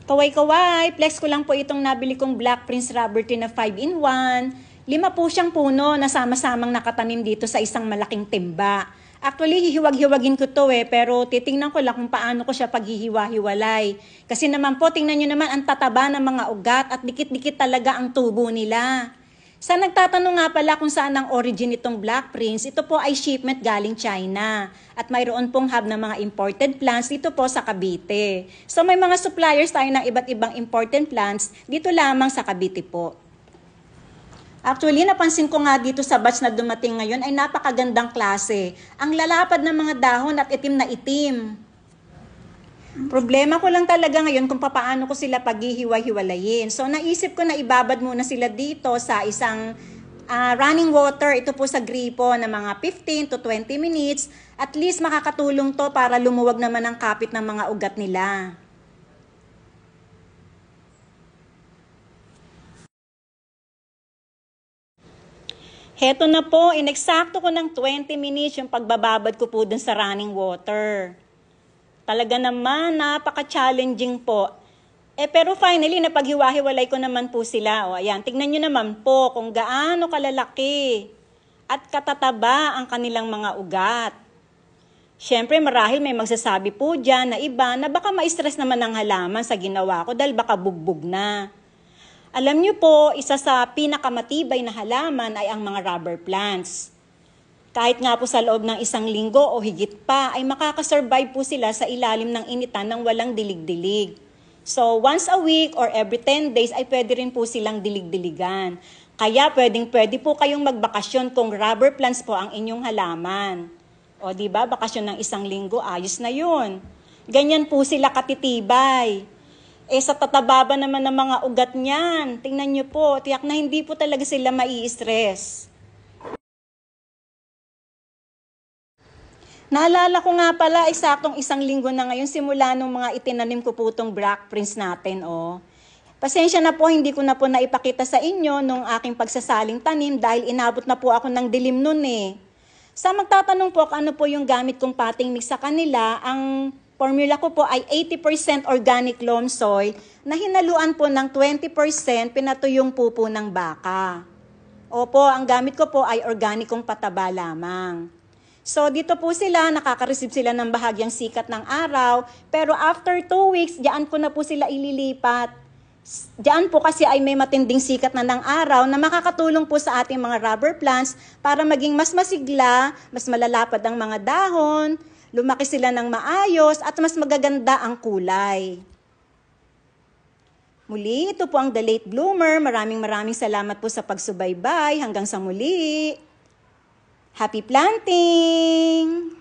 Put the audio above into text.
Kaway-kaway, flex ko lang po itong nabili kong Black Prince Rubber Tree na 5-in-1. 5 po siyang puno na sama-samang nakatanim dito sa isang malaking timba. Actually, hihiwag-hiwagin ko to pero titingnan ko lang kung paano ko siya paghihiwa-hiwalay. Kasi naman po, tingnan nyo naman ang tataba ng mga ugat at dikit-dikit talaga ang tubo nila. Sa nagtatanong nga pala kung saan ang origin itong Black Prince, ito po ay shipment galing China. At mayroon pong hub ng mga imported plants dito po sa Cavite. So may mga suppliers tayo ng iba't ibang imported plants dito lamang sa Cavite po. Actually, napansin ko nga dito sa batch na dumating ngayon ay napakagandang klase. Ang lalapad ng mga dahon at itim na itim. Problema ko lang talaga ngayon kung paano ko sila paghihiwa-hiwalayin. So naisip ko na ibabad muna sila dito sa isang running water. Ito po sa gripo na mga 15 to 20 minutes. At least makakatulong to para lumuwag naman ang kapit ng mga ugat nila. Heto na po, ineksakto ko ng 20 minutes yung pagbababad ko po dun sa running water. Talaga naman, napaka-challenging po. Pero finally, napaghiwa-hiwalay ko naman po sila. O, ayan, tignan nyo naman po kung gaano kalalaki at katataba ang kanilang mga ugat. Siyempre, marahil may magsasabi po dyan na iba na baka ma-stress naman ang halaman sa ginawa ko dahil baka bugbog na. Alam nyo po, isa sa pinakamatibay na halaman ay ang mga rubber plants. Kahit nga po sa loob ng 1 linggo o higit pa, ay makakasurvive po sila sa ilalim ng initan ng walang dilig-dilig. So, once a week or every 10 days ay pwede rin po silang dilig-diligan. Kaya pwede po kayong magbakasyon kung rubber plants po ang inyong halaman. O diba, bakasyon ng 1 linggo, ayos na yun. Ganyan po sila katitibay. Sa tatababa naman ng mga ugat niyan, tingnan nyo po, tiyak na hindi po talaga sila mai-stress. Naalala ko nga pala, eksaktong 1 linggo na ngayon simula nung mga itinanim ko po itong Black Prince natin. Pasensya na po, hindi ko na po naipakita sa inyo nung aking pagsasaling tanim dahil inabot na po ako ng dilim nun Sa magtatanong po ano po yung gamit kong potting mix sa kanila, ang formula ko po ay 80% organic loam soil na hinaluan po ng 20% pinatuyong pupo ng baka. Opo, ang gamit ko po ay organikong pataba lamang. So dito po sila, nakaka-receive sila ng bahagyang sikat ng araw, pero after 2 weeks, diyan ko na po sila ililipat. Diyan po kasi ay may matinding sikat na ng araw na makakatulong po sa ating mga rubber plants para maging mas masigla, mas malalapad ang mga dahon, lumaki sila ng maayos at mas magaganda ang kulay. Muli, ito po ang The Late Bloomer. Maraming salamat po sa pagsubaybay. Hanggang sa muli. Happy planting!